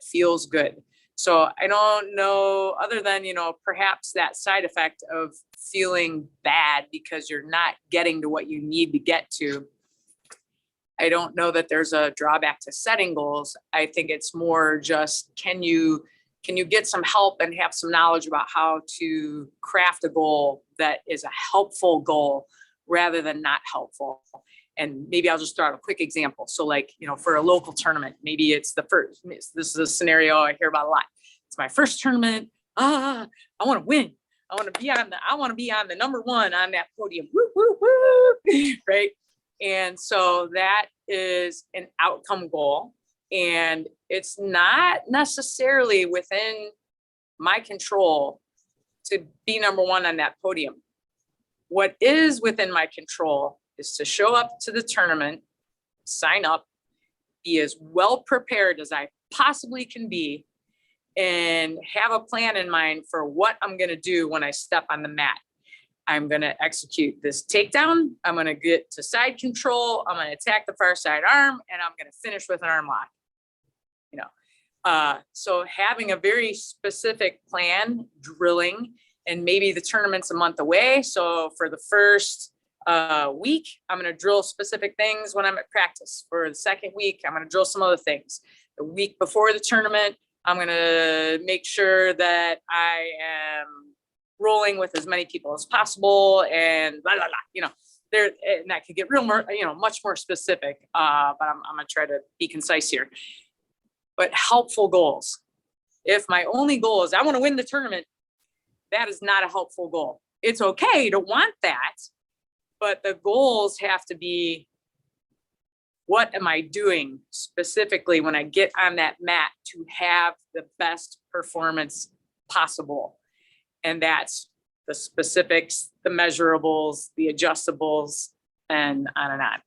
feels good. So I don't know, other than, you know, perhaps that side effect of feeling bad because you're not getting to what you need to get to. I don't know that there's a drawback to setting goals. I think it's more just, can you get some help and have some knowledge about how to craft a goal that is a helpful goal rather than not helpful. And maybe I'll just throw out a quick example. So like, you know, for a local tournament, maybe it's the first, this is a scenario I hear about a lot. It's my first tournament. I want to win. I want to be on the number one on that podium. Woo, woo, woo. Right. And so that is an outcome goal. And it's not necessarily within my control to be number one on that podium. What is within my control is to show up to the tournament, sign up, be as well prepared as I possibly can be, and have a plan in mind for what I'm going to do when I step on the mat. I'm going to execute this takedown. I'm going to get to side control. I'm going to attack the far side arm, and I'm going to finish with an arm lock. You know, so having a very specific plan, drilling, and maybe the tournament's a month away. So for the first week, I'm going to drill specific things when I'm at practice. For the second week, I'm going to drill some other things. The week before the tournament, I'm going to make sure that I am rolling with as many people as possible, and blah, blah, blah, you know, there, and that could get real more, you know, much more specific, but I'm going to try to be concise here. But helpful goals. If my only goal is I want to win the tournament, that is not a helpful goal. It's okay to want that, but the goals have to be, what am I doing specifically when I get on that mat to have the best performance possible? And that's the specifics, the measurables, the adjustables, and on and on.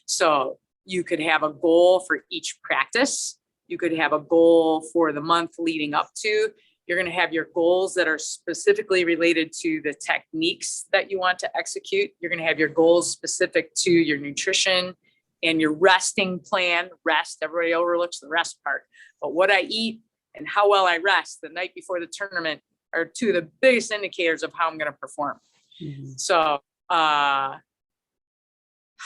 So you could have a goal for each practice. You could have a goal for the month leading up to. You're going to have your goals that are specifically related to the techniques that you want to execute. You're going to have your goals specific to your nutrition and your resting plan. Rest, everybody overlooks the rest part. But what I eat and how well I rest the night before the tournament are two of the biggest indicators of how I'm going to perform. Mm-hmm. So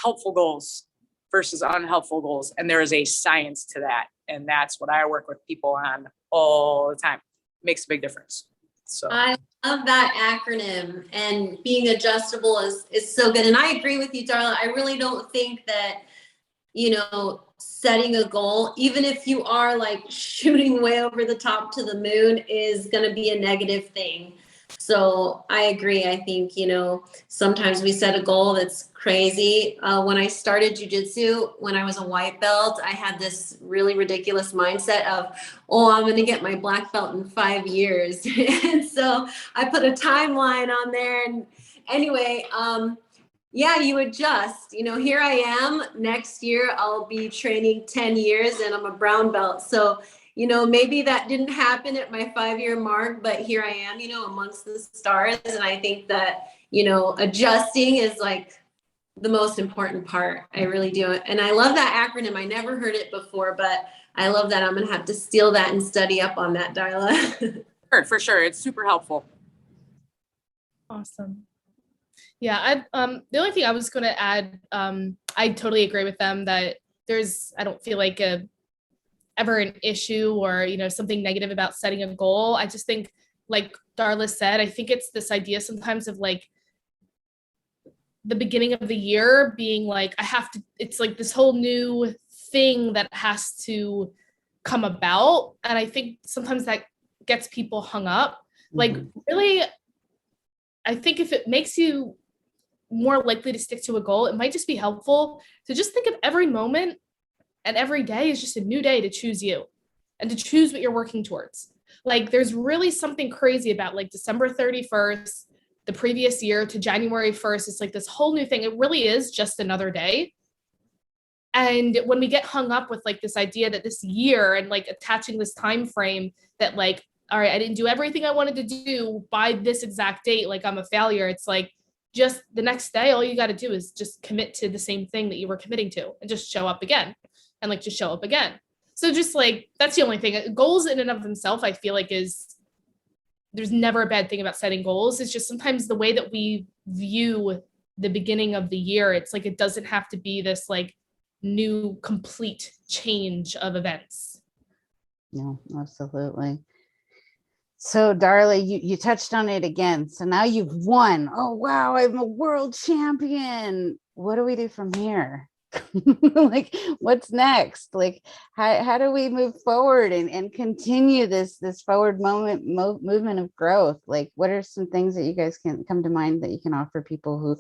helpful goals versus unhelpful goals. And there is a science to that. And that's what I work with people on all the time. Makes a big difference. So I love that acronym, and being adjustable is so good. And I agree with you, Darla. I really don't think that, you know, setting a goal, even if you are like shooting way over the top to the moon, is going to be a negative thing. So I agree. I think, you know, sometimes we set a goal that's crazy. When I started jujitsu, when I was a white belt, I had this really ridiculous mindset of, oh, I'm going to get my black belt in 5 years. And so I put a timeline on there. And anyway, yeah, you adjust. You know, here I am. Next year, I'll be training 10 years and I'm a brown belt. So, you know, maybe that didn't happen at my 5-year mark, but here I am, you know, amongst the stars. And I think that, you know, adjusting is like the most important part. I really do. And I love that acronym. I never heard it before, but I love that. I'm going to have to steal that and study up on that, Darla. For sure. It's super helpful. Awesome. Yeah. The only thing I was going to add, I totally agree with them that I don't feel like ever an issue or, you know, something negative about setting a goal. I just think, like Darla said, I think it's this idea sometimes of like the beginning of the year being like, it's like this whole new thing that has to come about. And I think sometimes that gets people hung up. Like, really, I think if it makes you more likely to stick to a goal, it might just be helpful to just think of every moment and every day is just a new day to choose you and to choose what you're working towards. Like, there's really something crazy about like December 31st, the previous year, to January 1st. It's like this whole new thing. It really is just another day. And when we get hung up with like this idea that this year and like attaching this time frame that like, all right, I didn't do everything I wanted to do by this exact date, like I'm a failure. It's like just the next day, all you got to do is just commit to the same thing that you were committing to and just show up again and like just show up again. So just like, that's the only thing. Goals in and of themselves, I feel like there's never a bad thing about setting goals. It's just sometimes the way that we view the beginning of the year, it's like, it doesn't have to be this like new complete change of events. No, absolutely. So Darla, you touched on it again. So now you've won. Oh, wow, I'm a world champion. What do we do from here? Like, what's next? Like, how do we move forward and continue this forward movement of growth? Like, what are some things that you guys can come to mind that you can offer people who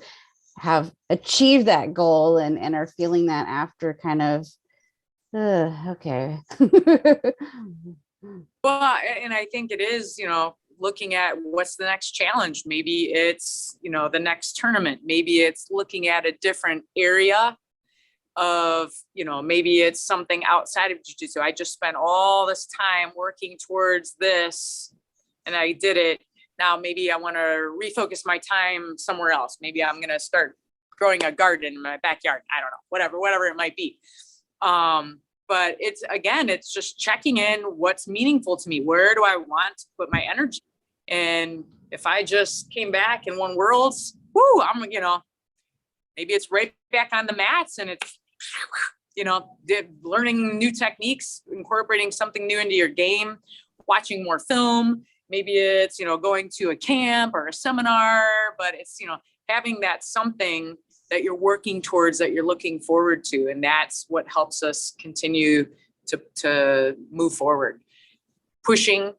have achieved that goal and are feeling that after kind of, okay. Well, and I think it is, looking at what's the next challenge. Maybe it's, the next tournament. Maybe it's looking at a different area of, maybe it's something outside of jiu-jitsu. I just spent all this time working towards this and I did it. Now, maybe I want to refocus my time somewhere else. Maybe I'm going to start growing a garden in my backyard. I don't know, whatever it might be. But it's just checking in what's meaningful to me. Where do I want to put my energy? And if I just came back and won worlds, I'm, maybe it's right back on the mats and it's, learning new techniques, incorporating something new into your game, watching more film. Maybe it's, going to a camp or a seminar, but it's, having that something that you're working towards, that you're looking forward to. And that's what helps us continue to move forward, pushing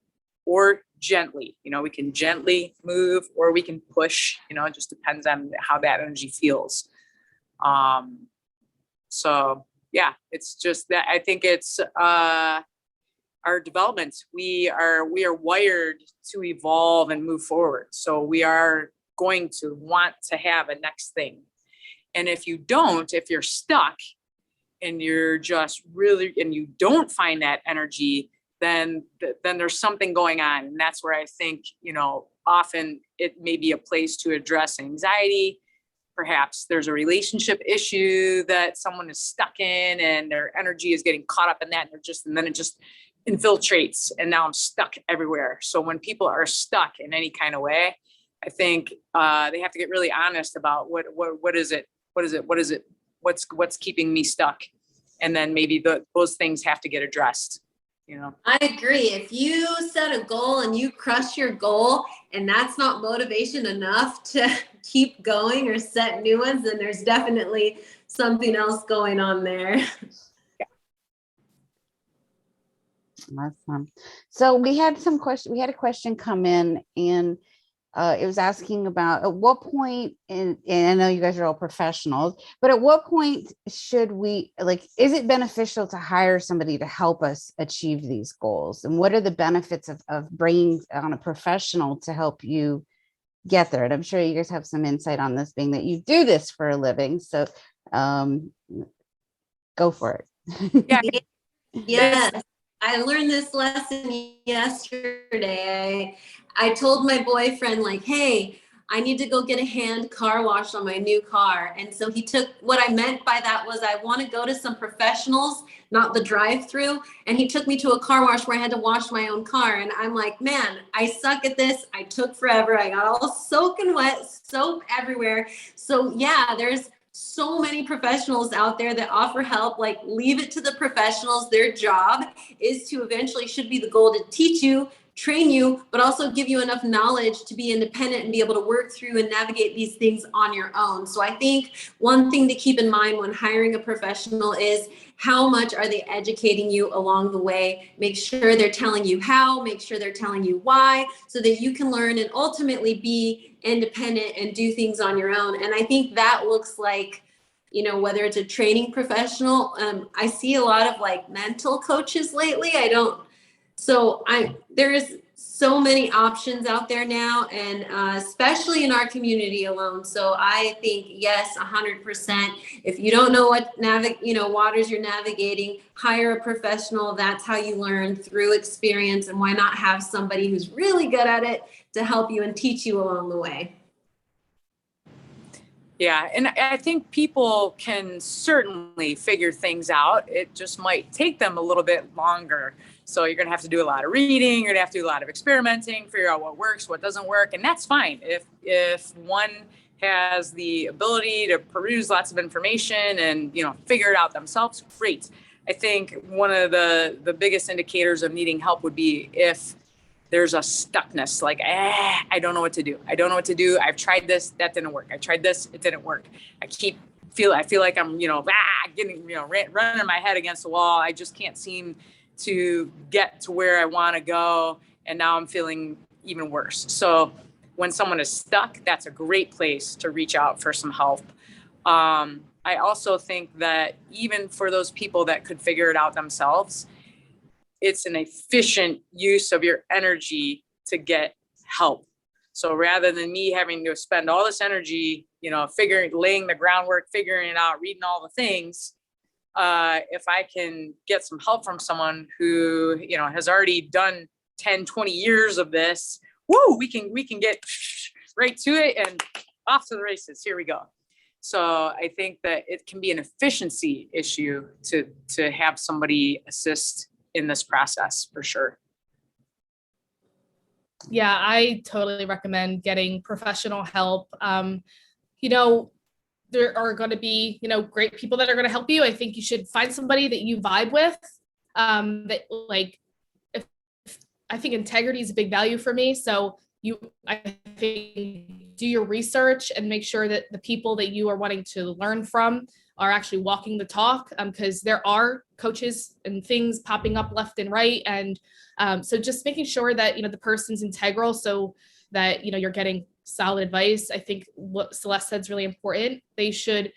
or gently. We can gently move or we can push, it just depends on how that energy feels. So yeah, it's just that I think it's our development. We are wired to evolve and move forward. So we are going to want to have a next thing. And if you're stuck and you're just really, and you don't find that energy, then there's something going on. And that's where I think, often it may be a place to address anxiety. Perhaps there's a relationship issue that someone is stuck in and their energy is getting caught up in that. And then it just infiltrates and now I'm stuck everywhere. So when people are stuck in any kind of way, I think they have to get really honest about what is it? What's keeping me stuck? And then maybe those things have to get addressed. I agree. If you set a goal and you crush your goal and that's not motivation enough to keep going or set new ones, then there's definitely something else going on there. Awesome. So we had a question come in and it was asking about at what point, and I know you guys are all professionals, but at what point should we, is it beneficial to hire somebody to help us achieve these goals? And what are the benefits of bringing on a professional to help you get there? And I'm sure you guys have some insight on this, being that you do this for a living. So go for it. Yeah. Yes. I learned this lesson yesterday. I told my boyfriend, hey, I need to go get a hand car wash on my new car. And so he took, what I meant by that was I want to go to some professionals, not the drive-through. And he took me to a car wash where I had to wash my own car. And I'm like, man, I suck at this. I took forever. I got all soaking wet, soap everywhere. So yeah, there's so many professionals out there that offer help. Leave it to the professionals. Their job is to eventually, should be the goal, to teach you, train you, but also give you enough knowledge to be independent and be able to work through and navigate these things on your own. So I think one thing to keep in mind when hiring a professional is how much are they educating you along the way. Make sure they're telling you how, make sure they're telling you why, so that you can learn and ultimately be independent and do things on your own. And I think that looks like, whether it's a training professional, I see a lot of mental coaches lately. There's so many options out there now, and especially in our community alone. So I think, yes, 100%. If you don't know what waters you're navigating, hire a professional. That's how you learn, through experience. And why not have somebody who's really good at it to help you and teach you along the way? Yeah, and I think people can certainly figure things out. It just might take them a little bit longer. So you're going to have to do a lot of reading. You're going to have to do a lot of experimenting, figure out what works, what doesn't work. And that's fine. If one has the ability to peruse lots of information and, figure it out themselves, great. I think one of the biggest indicators of needing help would be if there's a stuckness, like, I don't know what to do. I don't know what to do. I've tried this, that didn't work. I tried this, it didn't work. I feel like I'm, getting, running my head against the wall. I just can't seem to get to where I want to go. And now I'm feeling even worse. So when someone is stuck, that's a great place to reach out for some help. I also think that even for those people that could figure it out themselves, it's an efficient use of your energy to get help. So rather than me having to spend all this energy, laying the groundwork, figuring it out, reading all the things, if I can get some help from someone who, has already done 10, 20 years of this, we can get right to it and off to the races. Here we go. So I think that it can be an efficiency issue to have somebody assist in this process, for sure. Yeah, I totally recommend getting professional help. There are going to be, great people that are going to help you. I think you should find somebody that you vibe with. I think integrity is a big value for me. So I think, do your research and make sure that the people that you are wanting to learn from are actually walking the talk, because there are coaches and things popping up left and right. And so just making sure that, the person's integral, so that, you're getting solid advice. I think what Celeste said is really important. They should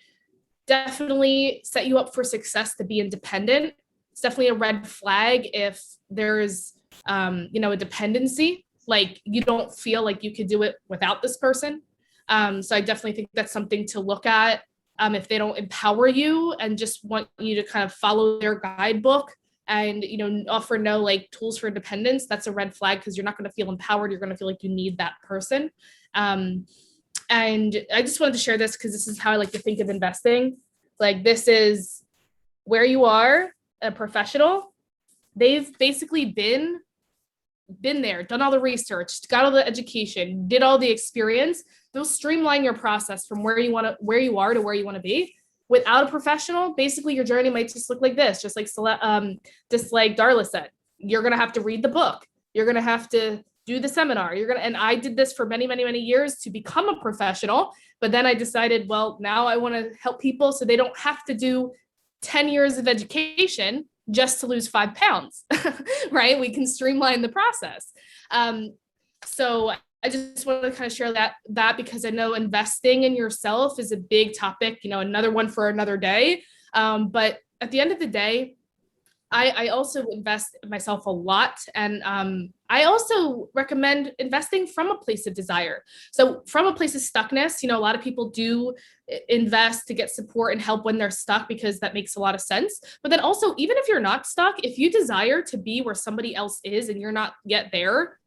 definitely set you up for success to be independent. It's definitely a red flag if there's, a dependency, like you don't feel like you could do it without this person. So I definitely think that's something to look at. If they don't empower you and just want you to kind of follow their guidebook and, offer no tools for independence, that's a red flag, because you're not going to feel empowered. You're going to feel like you need that person. And I just wanted to share this because this is how I like to think of investing. This is where you are, a professional. They've basically been there, done all the research, got all the education, did all the experience. They'll streamline your process from where you are to where you want to be. Without a professional, basically your journey might just look like this, just like Darla said. You're going to have to read the book. You're going to have to do the seminar. And I did this for many, many, many years to become a professional. But then I decided, well, now I want to help people so they don't have to do 10 years of education just to lose 5 pounds, right? We can streamline the process. So I just want to kind of share that because I know investing in yourself is a big topic, another one for another day. But at the end of the day, I also invest in myself a lot. And I also recommend investing from a place of desire. So from a place of stuckness, a lot of people do invest to get support and help when they're stuck, because that makes a lot of sense. But then also, even if you're not stuck, if you desire to be where somebody else is and you're not yet there,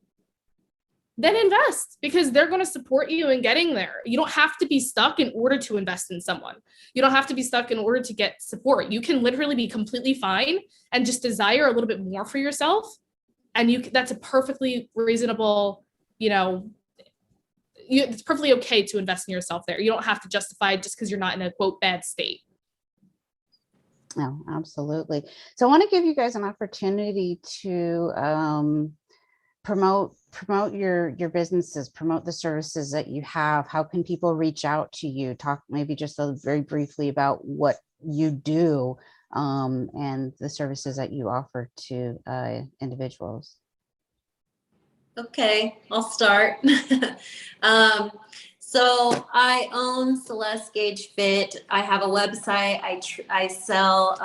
then invest, because they're going to support you in getting there. You don't have to be stuck in order to invest in someone. You don't have to be stuck in order to get support. You can literally be completely fine and just desire a little bit more for yourself. And that's a perfectly reasonable, it's perfectly okay to invest in yourself there. You don't have to justify it just because you're not in a quote bad state. No, absolutely. So I want to give you guys an opportunity to promote your businesses, promote the services that you have. How can people reach out to you? Talk maybe just very briefly about what you do and the services that you offer to individuals. Okay, I'll start. So I own Celeste Gauge Fit. I have a website. I sell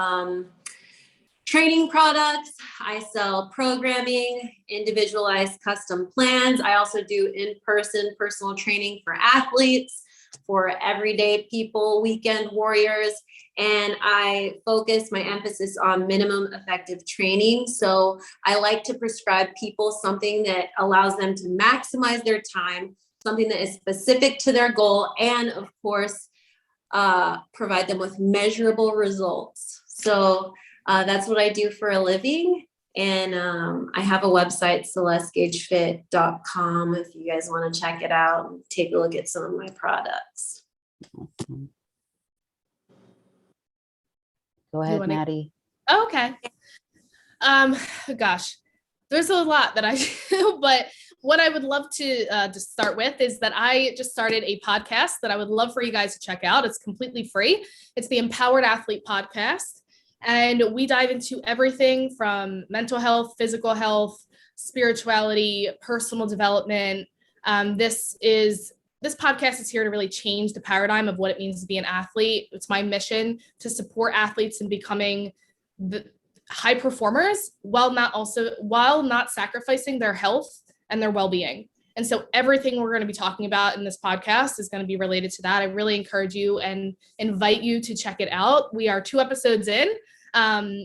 training products. I sell programming, individualized custom plans. I also do in-person personal training for athletes, for everyday people, weekend warriors. And I focus my emphasis on minimum effective training. So I like to prescribe people something that allows them to maximize their time, something that is specific to their goal, and of course, provide them with measurable results. So that's what I do for a living. And I have a website, celestegagefit.com, if you guys want to check it out and take a look at some of my products. Go ahead, Nattie. Okay. Gosh, there's a lot that I do, but what I would love to start with is that I just started a podcast that I would love for you guys to check out. It's completely free. It's the Empowered Athlete Podcast. And we dive into everything from mental health, physical health, spirituality, personal development. This podcast is here to really change the paradigm of what it means to be an athlete. It's my mission to support athletes in becoming the high performers while not sacrificing their health and their well-being. And so everything we're going to be talking about in this podcast is going to be related to that. I really encourage you and invite you to check it out. We are 2 episodes in.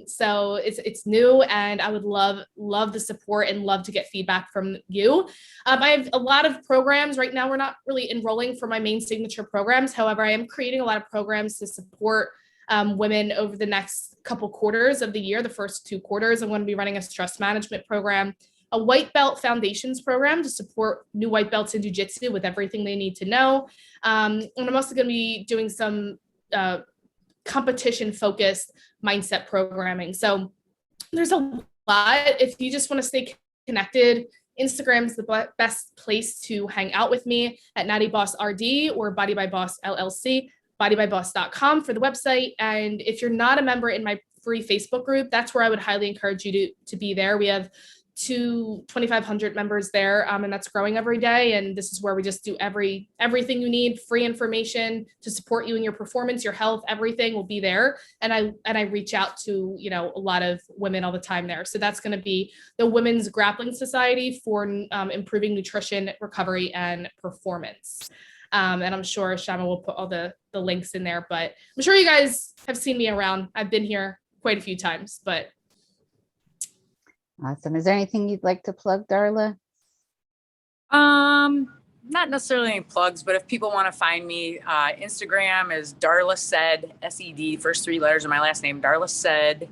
So it's new, and I would love the support and love to get feedback from you. I have a lot of programs right now. We're not really enrolling for my main signature programs. However, I am creating a lot of programs to support women over the next couple quarters of the year. The first 2 quarters, I'm going to be running a stress management program, a white belt foundations program to support new white belts in jiu-jitsu with everything they need to know. And I'm also going to be doing some competition focused mindset programming. So there's a lot. If you just want to stay connected, Instagram is the best place to hang out with me at Nattie Boss RD or Body by Boss LLC, bodybyboss.com for the website. And if you're not a member in my free Facebook group, that's where I would highly encourage you to be there. We have 2,500 members there, and that's growing every day. And this is where we just do everything you need, free information to support you in your performance, your health, everything will be there. And I reach out to, a lot of women all the time there. So that's going to be the Women's Grappling Society for improving nutrition, recovery, and performance. And I'm sure Shama will put all the links in there, but I'm sure you guys have seen me around. I've been here quite a few times, but. Awesome. Is there anything you'd like to plug, Darla? Not necessarily any plugs, but if people want to find me, Instagram is Darla Sed, SED, first 3 letters of my last name, Darla Sed,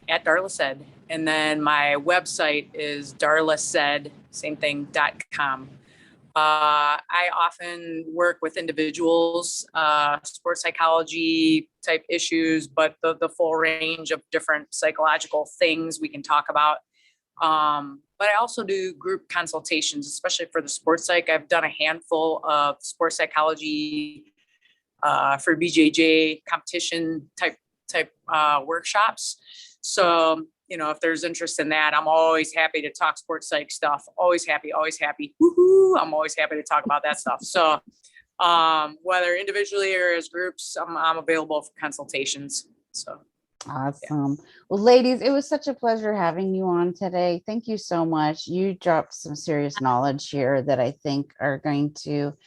at Darla Sed. And then my website is darlased, same thing, .com. I often work with individuals, sports psychology type issues, but the full range of different psychological things we can talk about. But I also do group consultations, especially for the sports psych. I've done a handful of sports psychology for BJJ competition type workshops. So, if there's interest in that, I'm always happy to talk sports psych stuff. Always happy. Woohoo! I'm always happy to talk about that stuff. So, whether individually or as groups, I'm available for consultations. So. Awesome. Well, ladies, it was such a pleasure having you on today. Thank you so much. You dropped some serious knowledge here that I think are going to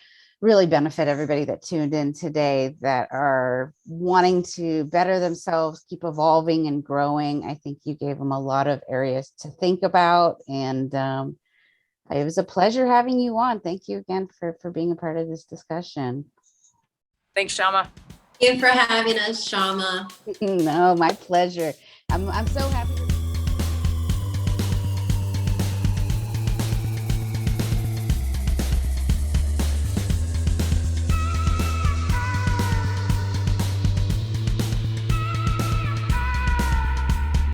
really benefit everybody that tuned in today, that are wanting to better themselves, keep evolving and growing. I think you gave them a lot of areas to think about, and it was a pleasure having you on. Thank you again for being a part of this discussion. Thanks, Shama. Thank you for having us, Shama. No, my pleasure. I'm so happy.